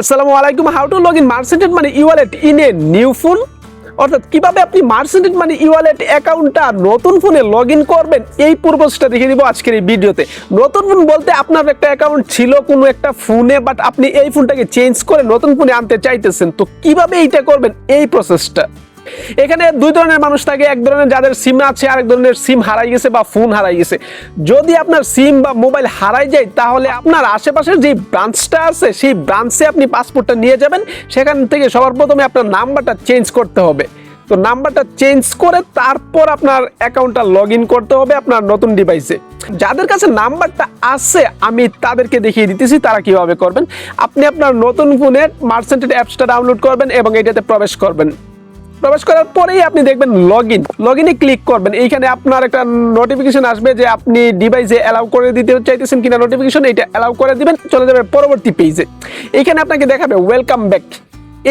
আসসালামু আলাইকুম। How to log in merchanted money e-wallet in a new phone, অর্থাৎ কিভাবে আপনি মার্চেন্টেড মানি ই-ওয়ালেট অ্যাকাউন্টটা নতুন ফোনে লগ ইন করবেন এই প্রসেসটা দেখিয়ে দিব আজকের এই ভিডিওতে। নতুন ফোন বলতে আপনার একটা অ্যাকাউন্ট ছিল কোনো একটা ফোনে, বাট আপনি এই ফোনটাকে চেঞ্জ করে নতুন ফোনে আনতে চাইতেছেন, তো কিভাবে এইটা করবেন এই প্রসেসটা। এখানে দুই ধরনের মানুষ থাকে, এক ধরনের যাদের সিম আছে, আরেক ধরনের সিম হারাই গেছে বা ফোন হারাই গেছে। যদি আপনার সিম বা মোবাইল হারাই যায় তাহলে আপনার আশেপাশের যে ব্রাঞ্চটা আছে সেই ব্রাঞ্চে আপনি পাসপোর্টটা নিয়ে যাবেন। সেখান থেকে সবার প্রথমে আপনার নাম্বারটা চেঞ্জ করতে হবে। তো নাম্বারটা চেঞ্জ করে তারপর আপনার অ্যাকাউন্টটা লগ ইন করতে হবে আপনার নতুন ডিভাইসে। যাদের কাছে নাম্বারটা আছে আমি তাদেরকে দেখিয়ে দিতেছি তারা কিভাবে করবেন। আপনি আপনার নতুন ফোনের মার্চেন্টেড অ্যাপসটা ডাউনলোড করবেন এবং এটাতে প্রবেশ করবেন। প্রবেশ করার পরেই আপনি দেখবেন লগইনে ক্লিক করবেন। এইখানে আপনার একটা নোটিফিকেশন আসবে যে আপনি ডিভাইসে অ্যালাউ করে দিতে চাইতেছেন কিনা নোটিফিকেশন, এইটা অ্যালাউ করে দিবেন, চলে যাবে পরবর্তী পেজে। এইখানে আপনাকে দেখাবে ওয়েলকাম ব্যাক।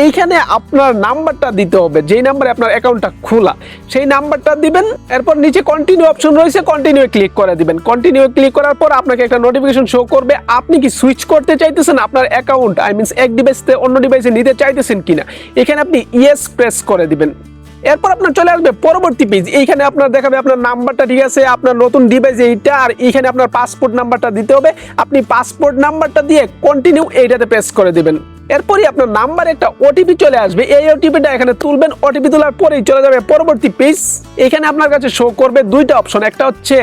এইখানে আপনার নাম্বারটা দিতে হবে, যেই নাম্বারে আপনার অ্যাকাউন্টটা খোলা সেই নাম্বারটা দিবেন। এরপর নিচে কন্টিনিউ অপশন রয়েছে, কন্টিনিউ ক্লিক করে দিবেন। কন্টিনিউ ক্লিক করার পর আপনাকে একটা নোটিফিকেশন শো করবে আপনি কি সুইচ করতে চাইতেছেন আপনার অ্যাকাউন্ট, এক ডিভাইস থেকে অন্য ডিভাইসে নিতে চাইতেছেন কিনা। এখানে আপনি ইয়েস প্রেস করে দিবেন। এরপর আপনার চলে আসবে পরবর্তী পেজ। এইখানে আপনার দেখাবে আপনার নাম্বারটা ঠিক আছে, আপনার নতুন ডিভাইস এইটা, আর এইখানে আপনার পাসপোর্ট নাম্বারটা দিতে হবে। আপনি পাসপোর্ট নাম্বারটা দিয়ে কন্টিনিউ এইটাতে প্রেস করে দিবেন। এরপরই আপনার নাম্বারে একটা ওটিপি চলে আসবে, এই ওটিপিটা এখানে তুলবেন। ওটিপি তোলার পরেই চলে যাবে পরবর্তী পেজ। এখানে আপনার কাছে শো করবে দুইটা অপশন, একটা হচ্ছে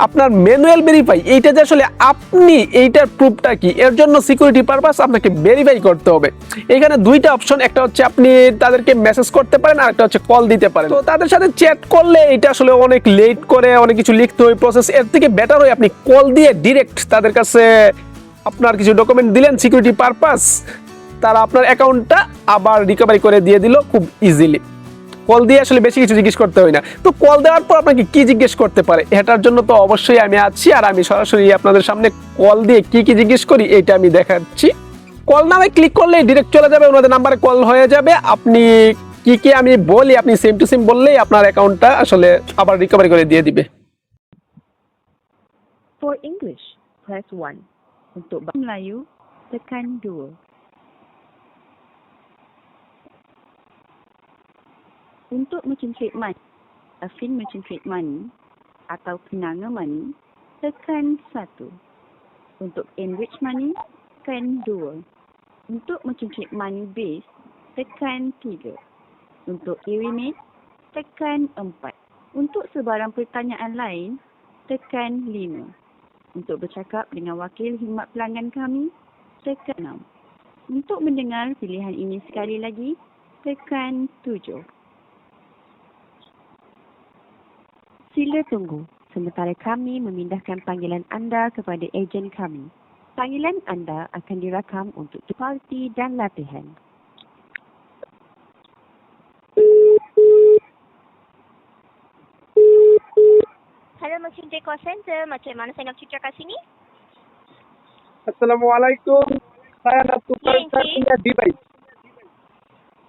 আপনার ম্যানুয়াল ভেরিফাই, এইটা যে আসলে আপনি এইটার প্রুফটা কি, এর জন্য সিকিউরিটি পারপাস আপনাকে ভেরিফাই করতে হবে। এখানে দুইটা অপশন, একটা হচ্ছে আপনি তাদেরকে মেসেজ করতে পারেন আর একটা হচ্ছে কল দিতে পারেন। তো তাদের সাথে চ্যাট করলে এটা আসলে অনেক লেট করে, অনেক কিছু লিখতে হয় প্রসেস, এর থেকে বেটার হয় আপনি কল দিয়ে ডিরেক্ট তাদের কাছে আপনার কিছু ডকুমেন্ট দিলেন সিকিউরিটি পারপাস, তারা আপনার অ্যাকাউন্টটা আবার রিকভারি করে দিয়ে দিল খুব ইজিলি। কল দিয়ে আসলে বেশি কিছু জিজ্ঞেস করতে হয় না। তো কল দেওয়ার পর আপনাকে কি জিজ্ঞেস করতে পারে এটার জন্য তো অবশ্যই আমি আছি, আর আমি সরাসরি আপনাদের সামনে কল দিয়ে কি কি জিজ্ঞেস করি এইটা আমি দেখাচ্ছি। কল নামে ক্লিক করলে ডিরেক্ট চলে যাবে, ওনাদের নাম্বারে কল হয়ে যাবে। আপনি কি কি আমি বলি, আপনি সেম টু সেম বললেই আপনার অ্যাকাউন্টটা আসলে আবার রিকভারি করে দিয়ে দিবে। For English, press 1. Untuk bahasa Melayu, tekan 2. Untuk merchant trade money, Affin merchant trade money atau Kenanga money, tekan 1. Untuk enrich money, tekan 2. Untuk merchant trade money base, tekan 3. Untuk e-remit, tekan 4. Untuk sebarang pertanyaan lain, tekan 5. Untuk bercakap dengan wakil khidmat pelanggan kami, tekan 6. Untuk mendengar pilihan ini sekali lagi, tekan 7. Sila tunggu sementara kami memindahkan panggilan anda kepada ejen kami. Panggilan anda akan dirakam untuk parti dan latihan. Hello, Merchant Trade Call Center. Macam mana saya nak cerita kat sini? Assalamualaikum. Saya nak tukar Ya, Encik. punya device.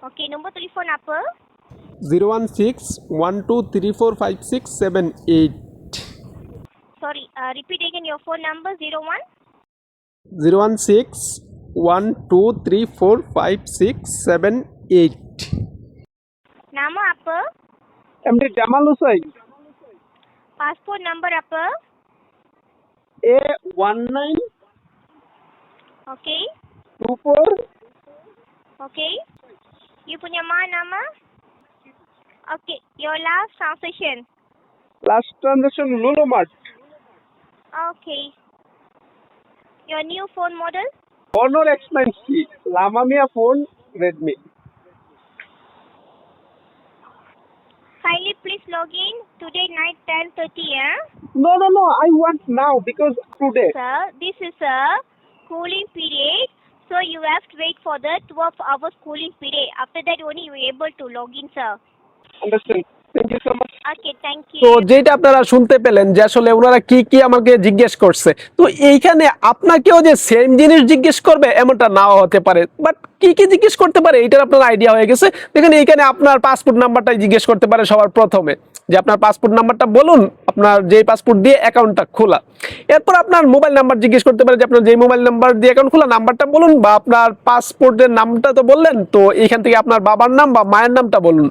Okey, nombor telefon apa? 01612345678. Sorry, repeat again your phone number. 01? 01612345678. Nama apa? MD Jamal Hussain. Passport number apa? A1924. Okey. Okey. You punya mak nama? Okey, your last transaction. Last transaction Lulu Mart. Okay. Your new phone model? Honor X9C. Lama Mia phone Redmi. Kindly please log in today night 10:30, yeah? No. I want now because today. Sir, this is a cooling period. So you have to wait for the 12 hours cooling period. After that only you are able to log in, sir. Understand. Thank you so much. Okay, thank you. তো যেটা আপনারা শুনতে পেলেন যে আসলে ওনারা কি কি আমাকে জিজ্ঞেস করছে, তো এইখানে আপনাকেও যে সেম জিনিস জিজ্ঞেস করবে এমনটা নাও হতে পারে, বাট কি কি জিজ্ঞেস করতে পারে এইটার আপনার আইডিয়া হয়ে গেছে। দেখেন এইখানে আপনার পাসপোর্ট নাম্বারটাই জিজ্ঞেস করতে পারে সবার প্রথমে। যে আপনার পাসপোর্ট নাম্বারটা বলুন, আপনার যেই পাসপোর্ট দিয়ে অ্যাকাউন্টটা খোলা। এরপর আপনার মোবাইল নাম্বার জিজ্ঞেস করতে পারে যে আপনার যেই মোবাইল নাম্বার দিয়ে অ্যাকাউন্ট খোলা নাম্বারটা বলুন, বা আপনার পাসপোর্টের নামটা তো বললেন, তো এইখান থেকে আপনার বাবার নাম বা মায়ের নামটা বলুন,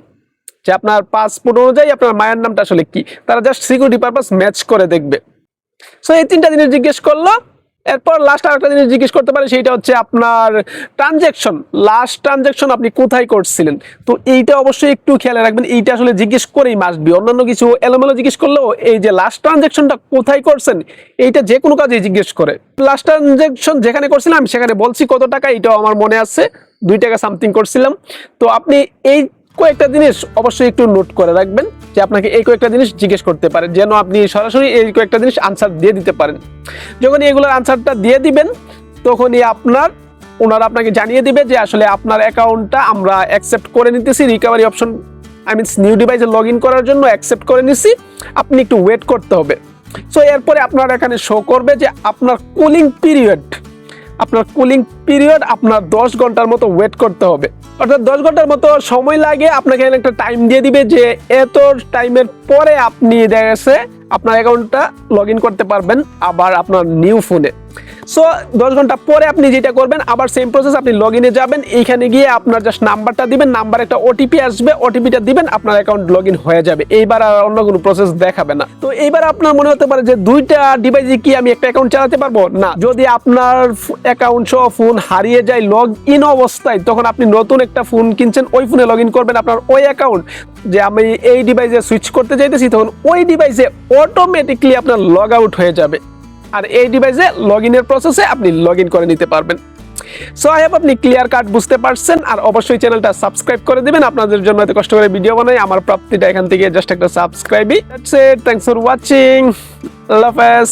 যে আপনার পাসপোর্ট অনুযায়ী আপনার মায়ের নামটা আসলে কি। তারা জাস্ট সিকিউরিটি পারপাস ম্যাচ করে দেখবে। সো এই 3টা জিনিস জিজ্ঞেস করলো। এরপর লাস্ট আরেকটা জিনিস জিজ্ঞেস করতে পারে, সেইটা হচ্ছে আপনার ট্রানজ্যাকশন, লাস্ট ট্রানজ্যাকশন আপনি কোথায় করছিলেন। তো এইটা অবশ্যই একটু খেয়াল রাখবেন, এইটা আসলে জিজ্ঞেস করেই মাস্ট বি। অন্যান্য কিছু এলোমেলো জিজ্ঞেস করলেও এই যে লাস্ট ট্রানজ্যাকশনটা কোথায় করছেন, এইটা যে কোনো কাজেই জিজ্ঞেস করে। লাস্ট ট্রানজ্যাকশন যেখানে করছিলাম সেখানে বলছি কত টাকা, এটাও আমার মনে আছে 2 টাকা সামথিং করছিলাম। তো আপনি এই কয়েকটা জিনিস অবশ্যই একটু নোট করে রাখবেন, যে আপনাকে এই কয়েকটা জিনিস জিজ্ঞেস করতে পারে, যেন আপনি সরাসরি এই কয়েকটা জিনিস আনসার দিয়ে দিতে পারেন। যখনই এগুলোর আনসারটা দিয়ে দিবেন, তখনই ওনারা আপনাকে জানিয়ে দিবে যে আসলে আপনার অ্যাকাউন্টটা আমরা অ্যাকসেপ্ট করে নিতেছি, রিকভারি অপশন নিউ ডিভাইসে লগ ইন করার জন্য অ্যাকসেপ্ট করে নিছি, আপনি একটু ওয়েট করতে হবে। সো এরপরে আপনার এখানে শো করবে যে আপনার কুলিং পিরিয়ড, আপনার 10 ঘন্টার মতো ওয়েট করতে হবে। অর্থাৎ 10 ঘন্টার মতো সময় লাগে। আপনাকে একটা টাইম দিয়ে দিবে যে এত টাইমের পরে আপনি দেখা গেছে আপনার অ্যাকাউন্টটা লগ ইন করতে পারবেন আবার আপনার নিউ ফোনে। সো 10 ঘন্টা পরে আপনি যেটা করবেন, আবার সেম প্রসেস, আপনি লগ ইনে যাবেন, এইখানে গিয়ে আপনার জাস্ট নাম্বারটা দিবেন, নাম্বার একটা ওটিপি আসবে, ওটিপিটা দিবেন, আপনার অ্যাকাউন্ট লগ ইন হয়ে যাবে। এইবার আর অন্য কোনো প্রসেস দেখাবে না। তো এইবার আপনার মনে হতে পারে যে 2টা ডিভাইসে কি আমি একটা অ্যাকাউন্ট চালাতে পারবো? না, যদি আপনার অ্যাকাউন্ট সহ ফোন হারিয়ে যায় লগ ইন অবস্থায়, তখন আপনি নতুন একটা ফোন কিনছেন, ওই ফোনে লগ ইন করবেন আপনার ওই অ্যাকাউন্ট, যে আমি এই ডিভাইসে সুইচ করতে চাইতেছি, তখন ওই ডিভাইসে অটোমেটিকলি আপনার লগ আউট হয়ে যাবে, আর এই ডিভাইসে লগ ইনের প্রসেসে আপনি লগ ইন করে নিতে পারবেন। সো আই হোপ আপনি ক্লিয়ার কাট বুঝতে পারছেন। আর অবশ্যই চ্যানেলটা সাবস্ক্রাইব করে দিবেন, আপনাদের জন্য এত কষ্ট করে ভিডিও বানাই, আমার প্রাপ্তিটা এখান থেকে জাস্ট একটা সাবস্ক্রাইবই। That's it, thanks for watching, আল্লাহ হাফেজ।